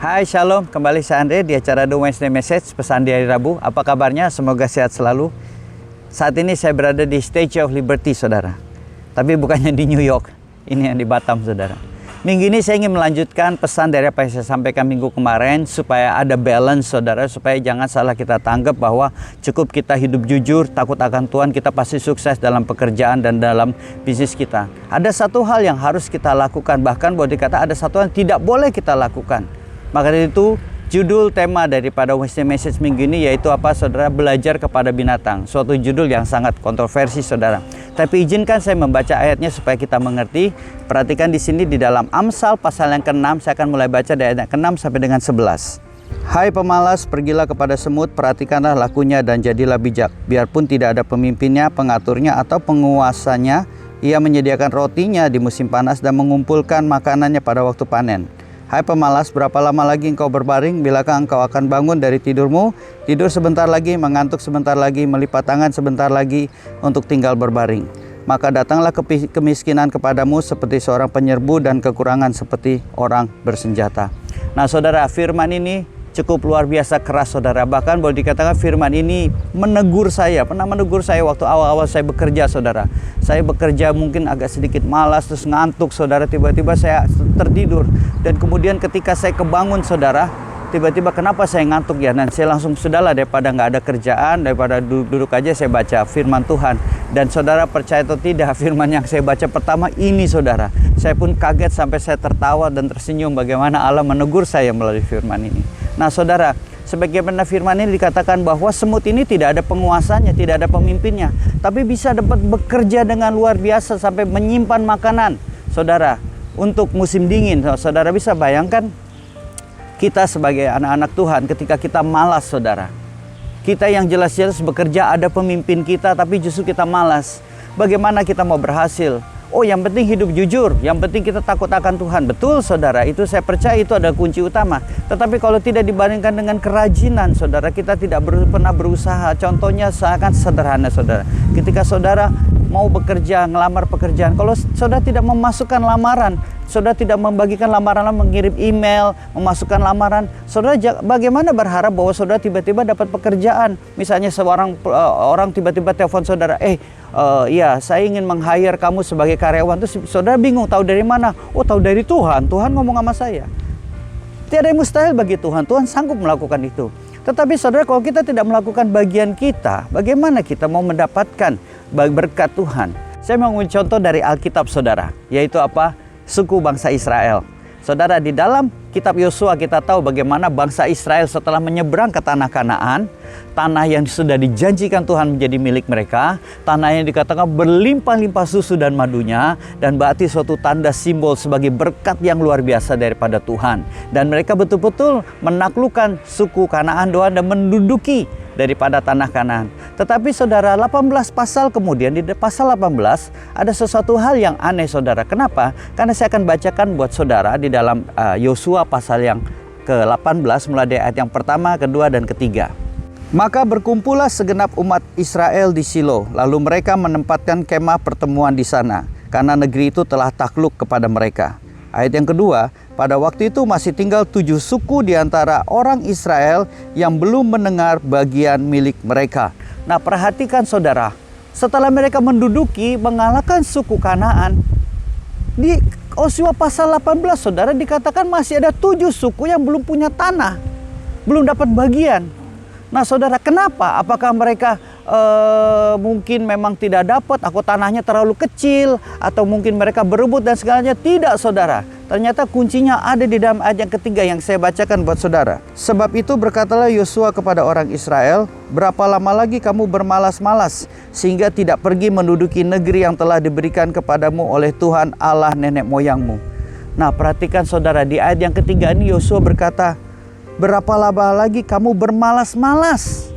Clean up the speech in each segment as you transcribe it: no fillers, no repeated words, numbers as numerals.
Hai, Shalom. Kembali saya Andre di acara The Wednesday Message, pesan di hari Rabu. Apa kabarnya? Semoga sehat selalu. Saat ini saya berada di Statue of Liberty, saudara. Tapi bukannya di New York. Ini yang di Batam, saudara. Minggu ini saya ingin melanjutkan pesan dari apa yang saya sampaikan minggu kemarin, supaya ada balance, saudara, supaya jangan salah kita tanggap bahwa cukup kita hidup jujur, takut akan Tuhan, kita pasti sukses dalam pekerjaan dan dalam bisnis kita. Ada satu hal yang harus kita lakukan, bahkan boleh dikata ada satu hal yang tidak boleh kita lakukan. Maka dari itu, judul tema daripada Wednesday Message minggu ini yaitu apa, saudara? Belajar kepada binatang. Suatu judul yang sangat kontroversi, saudara. Tapi izinkan saya membaca ayatnya supaya kita mengerti. Perhatikan di sini di dalam Amsal pasal yang ke-6, saya akan mulai baca dari ayat yang ke-6 sampai dengan 11. Hai pemalas, pergilah kepada semut, perhatikanlah lakunya dan jadilah bijak. Biarpun tidak ada pemimpinnya, pengaturnya atau penguasanya, ia menyediakan rotinya di musim panas dan mengumpulkan makanannya pada waktu panen. Hai pemalas, berapa lama lagi engkau berbaring? Bilakah engkau akan bangun dari tidurmu? Tidur sebentar lagi, mengantuk sebentar lagi, melipat tangan sebentar lagi untuk tinggal berbaring. Maka datanglah kemiskinan kepadamu seperti seorang penyerbu dan kekurangan seperti orang bersenjata. Nah saudara, firman ini cukup luar biasa keras, saudara. Bahkan boleh dikatakan firman ini menegur saya. Pernah menegur saya waktu awal-awal saya bekerja, saudara. Saya bekerja mungkin agak sedikit malas, terus ngantuk, saudara. Tiba-tiba saya tertidur. Dan kemudian ketika saya kebangun, saudara, tiba-tiba kenapa saya ngantuk ya? Dan saya langsung, sudahlah, daripada nggak ada kerjaan, daripada duduk aja saya baca firman Tuhan. Dan saudara percaya atau tidak, firman yang saya baca pertama ini, saudara. Saya pun kaget sampai saya tertawa dan tersenyum bagaimana Allah menegur saya melalui firman ini. Nah saudara, sebagaimana firman ini dikatakan bahwa semut ini tidak ada penguasanya, tidak ada pemimpinnya, tapi bisa dapat bekerja dengan luar biasa sampai menyimpan makanan, saudara, untuk musim dingin. Saudara bisa bayangkan kita sebagai anak-anak Tuhan ketika kita malas, saudara. Kita yang jelas-jelas bekerja, ada pemimpin kita, tapi justru kita malas. Bagaimana kita mau berhasil? Oh, yang penting hidup jujur, yang penting kita takut akan Tuhan. Betul, saudara, itu saya percaya itu adalah kunci utama. Tetapi kalau tidak dibandingkan dengan kerajinan, saudara, kita tidak pernah berusaha. Contohnya sangat sederhana, saudara. Ketika saudara mau bekerja, ngelamar pekerjaan, kalau saudara tidak memasukkan lamaran, saudara tidak membagikan lamaran, mengirim email, memasukkan lamaran, saudara bagaimana berharap bahwa saudara tiba-tiba dapat pekerjaan? Misalnya seorang orang tiba-tiba telepon saudara, ya saya ingin meng-hire kamu sebagai karyawan. Terus saudara bingung, tahu dari mana? Oh, tahu dari Tuhan. Tuhan ngomong sama saya. Tiada yang mustahil bagi Tuhan. Tuhan sanggup melakukan itu. Tetapi saudara, kalau kita tidak melakukan bagian kita, bagaimana kita mau mendapatkan berkat Tuhan? Saya mau mengambil contoh dari Alkitab, saudara, yaitu apa? Suku bangsa Israel. Saudara, di dalam kitab Yosua kita tahu bagaimana bangsa Israel setelah menyeberang ke tanah Kanaan, tanah yang sudah dijanjikan Tuhan menjadi milik mereka, tanah yang dikatakan berlimpah-limpah susu dan madunya, dan berarti suatu tanda simbol sebagai berkat yang luar biasa daripada Tuhan. Dan mereka betul-betul menaklukkan suku Kanaan doang dan menduduki daripada tanah Kanaan. Tetapi saudara, 18 pasal kemudian, di pasal 18 ada sesuatu hal yang aneh, saudara. Kenapa? Karena saya akan bacakan buat saudara di dalam Yosua pasal yang ke-18 mulai dari ayat yang pertama, kedua, dan ketiga. Maka berkumpullah segenap umat Israel di Silo, lalu mereka menempatkan kemah pertemuan di sana, karena negeri itu telah takluk kepada mereka. Ayat yang kedua, pada waktu itu masih tinggal 7 suku di antara orang Israel yang belum mendengar bagian milik mereka. Nah, perhatikan saudara, setelah mereka menduduki, mengalahkan suku Kanaan, di Yosua pasal 18, saudara, dikatakan masih ada 7 suku yang belum punya tanah, belum dapat bagian. Nah saudara, kenapa? Apakah mereka mungkin memang tidak dapat, atau tanahnya terlalu kecil, atau mungkin mereka berebut dan segalanya? Tidak, saudara. Ternyata kuncinya ada di dalam ayat yang ketiga yang saya bacakan buat saudara. Sebab itu berkatalah Yosua kepada orang Israel, berapa lama lagi kamu bermalas-malas sehingga tidak pergi menduduki negeri yang telah diberikan kepadamu oleh Tuhan Allah nenek moyangmu? Nah, perhatikan saudara, di ayat yang ketiga ini Yosua berkata, berapa lama lagi kamu bermalas-malas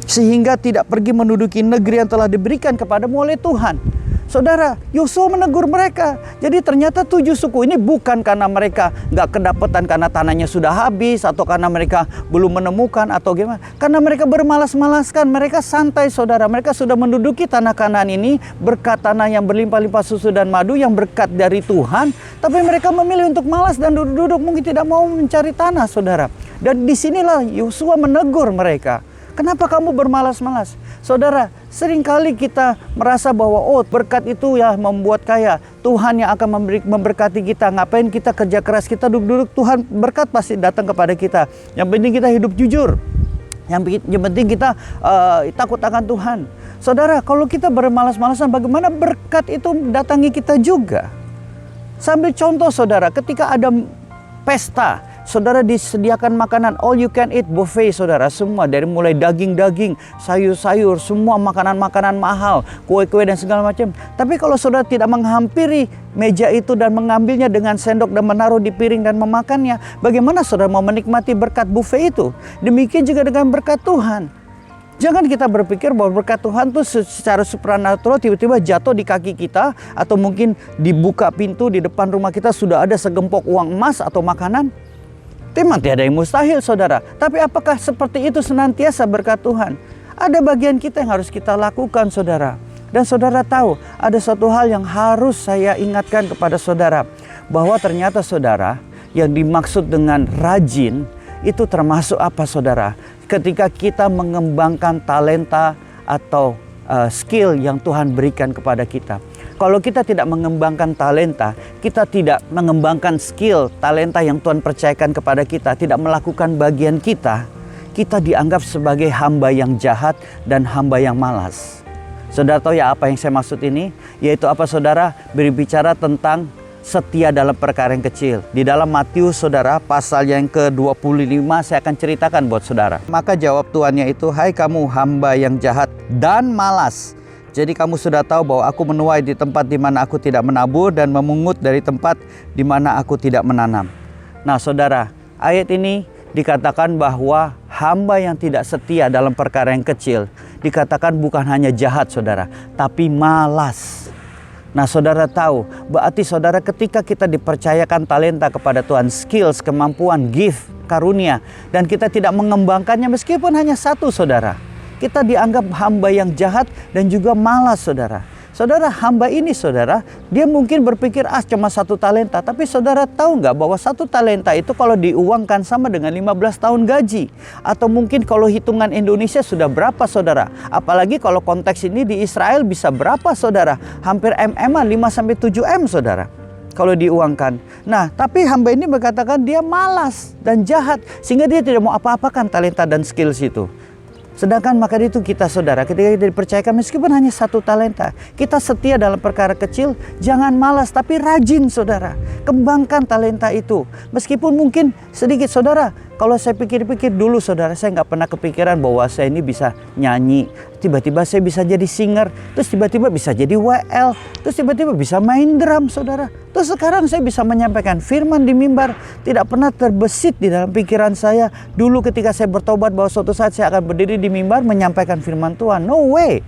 sehingga tidak pergi menduduki negeri yang telah diberikan kepadamu oleh Tuhan? Saudara, Yosua menegur mereka. Jadi ternyata 7 suku ini bukan karena mereka nggak kedapatan karena tanahnya sudah habis, atau karena mereka belum menemukan, atau gimana. Karena mereka bermalas-malaskan, mereka santai saudara. Mereka sudah menduduki tanah Kanaan ini, berkat tanah yang berlimpah-limpah susu dan madu, yang berkat dari Tuhan. Tapi mereka memilih untuk malas dan duduk-duduk, mungkin tidak mau mencari tanah saudara. Dan disinilah Yosua menegur mereka. Kenapa kamu bermalas-malas? Saudara, seringkali kita merasa bahwa berkat itu ya membuat kaya. Tuhan yang akan memberkati kita. Ngapain kita kerja keras, kita duduk-duduk, Tuhan berkat pasti datang kepada kita. Yang penting kita hidup jujur. Yang penting kita takut akan Tuhan. Saudara, kalau kita bermalas-malasan, bagaimana berkat itu datangi kita juga? Sambil contoh saudara, ketika ada pesta, saudara disediakan makanan all you can eat buffet saudara, semua dari mulai daging-daging, sayur-sayur, semua makanan-makanan mahal, kue-kue dan segala macam. Tapi kalau saudara tidak menghampiri meja itu dan mengambilnya dengan sendok dan menaruh di piring dan memakannya, bagaimana saudara mau menikmati berkat buffet itu? Demikian juga dengan berkat Tuhan. Jangan kita berpikir bahwa berkat Tuhan tuh secara supranatural tiba-tiba jatuh di kaki kita, atau mungkin dibuka pintu di depan rumah kita sudah ada segempok uang emas atau makanan. Memang tiada yang mustahil saudara. Tapi apakah seperti itu senantiasa berkat Tuhan? Ada bagian kita yang harus kita lakukan saudara. Dan saudara tahu, ada suatu hal yang harus saya ingatkan kepada saudara. Bahwa ternyata saudara, yang dimaksud dengan rajin itu termasuk apa saudara? Ketika kita mengembangkan talenta atau skill yang Tuhan berikan kepada kita. Kalau kita tidak mengembangkan talenta, kita tidak mengembangkan skill, talenta yang Tuhan percayakan kepada kita, tidak melakukan bagian kita, kita dianggap sebagai hamba yang jahat dan hamba yang malas. Saudara tahu ya apa yang saya maksud ini? Yaitu apa saudara? Berbicara tentang setia dalam perkara yang kecil. Di dalam Matius saudara, pasal yang ke-25 saya akan ceritakan buat saudara. Maka jawab tuannya itu, hai kamu hamba yang jahat dan malas. Jadi kamu sudah tahu bahwa aku menuai di tempat di mana aku tidak menabur dan memungut dari tempat di mana aku tidak menanam. Nah saudara, ayat ini dikatakan bahwa hamba yang tidak setia dalam perkara yang kecil dikatakan bukan hanya jahat saudara, tapi malas. Nah saudara tahu, berarti saudara ketika kita dipercayakan talenta kepada Tuhan, skills, kemampuan, gift, karunia, dan kita tidak mengembangkannya meskipun hanya satu saudara, kita dianggap hamba yang jahat dan juga malas saudara. Saudara, hamba ini saudara, dia mungkin berpikir cuma satu talenta. Tapi saudara tahu nggak bahwa satu talenta itu kalau diuangkan sama dengan 15 tahun gaji. Atau mungkin kalau hitungan Indonesia sudah berapa saudara. Apalagi kalau konteks ini di Israel bisa berapa saudara. Hampir MM-an 5-7 M saudara. Kalau diuangkan. Nah, tapi hamba ini berkatakan dia malas dan jahat. Sehingga dia tidak mau apa-apakan talenta dan skills itu. Sedangkan maka itu kita saudara, ketika kita dipercayakan meskipun hanya satu talenta, kita setia dalam perkara kecil, jangan malas tapi rajin saudara. Kembangkan talenta itu. Meskipun mungkin sedikit saudara, kalau saya pikir-pikir dulu saudara, saya nggak pernah kepikiran bahwa saya ini bisa nyanyi. Tiba-tiba saya bisa jadi singer, terus tiba-tiba bisa jadi WL, terus tiba-tiba bisa main drum saudara. Terus sekarang saya bisa menyampaikan firman di mimbar. Tidak pernah terbesit di dalam pikiran saya dulu ketika saya bertobat bahwa suatu saat saya akan berdiri di mimbar menyampaikan firman Tuhan. No way.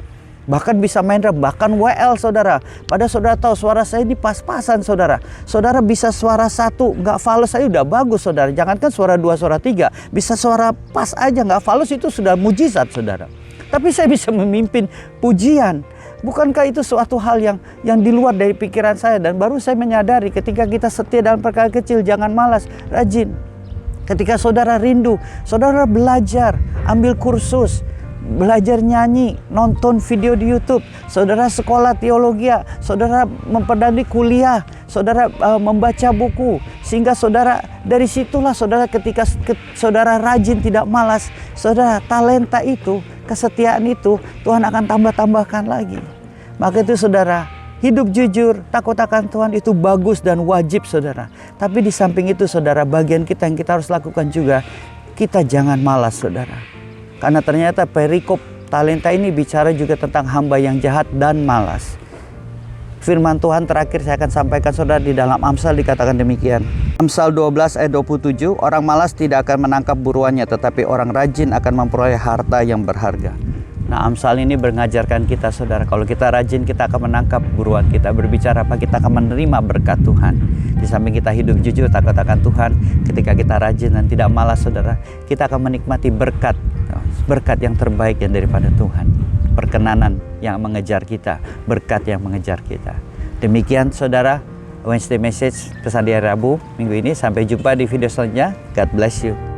Bahkan bisa main drum, bahkan WL saudara. Padahal saudara tahu suara saya ini pas-pasan saudara. Saudara bisa suara satu, nggak false saya udah bagus saudara. Jangankan suara 2, suara 3. Bisa suara pas aja, nggak false itu sudah mujizat saudara. Tapi saya bisa memimpin pujian. Bukankah itu suatu hal yang di luar dari pikiran saya? Dan baru saya menyadari ketika kita setia dalam perkara kecil, jangan malas, rajin. Ketika saudara rindu, saudara belajar, ambil kursus, belajar nyanyi, nonton video di YouTube, saudara sekolah teologi, saudara memperdani kuliah, saudara membaca buku, sehingga saudara dari situlah saudara ketika saudara rajin tidak malas, saudara talenta itu, kesetiaan itu Tuhan akan tambah-tambahkan lagi. Maka itu saudara, hidup jujur, takut akan Tuhan itu bagus dan wajib saudara. Tapi di samping itu saudara, bagian kita yang kita harus lakukan juga, kita jangan malas saudara. Karena ternyata perikop talenta ini bicara juga tentang hamba yang jahat dan malas. Firman Tuhan terakhir saya akan sampaikan saudara di dalam Amsal dikatakan demikian. Amsal 12 ayat 27, orang malas tidak akan menangkap buruannya, tetapi orang rajin akan memperoleh harta yang berharga. Nah, Amsal ini mengajarkan kita, saudara, kalau kita rajin, kita akan menangkap buruan kita berbicara apa, kita akan menerima berkat Tuhan. Di samping kita hidup jujur, takut akan Tuhan, ketika kita rajin dan tidak malas, saudara, kita akan menikmati berkat yang terbaik yang daripada Tuhan. Perkenanan yang mengejar kita, berkat yang mengejar kita. Demikian, saudara, Wednesday Message pesan di hari Rabu minggu ini. Sampai jumpa di video selanjutnya. God bless you.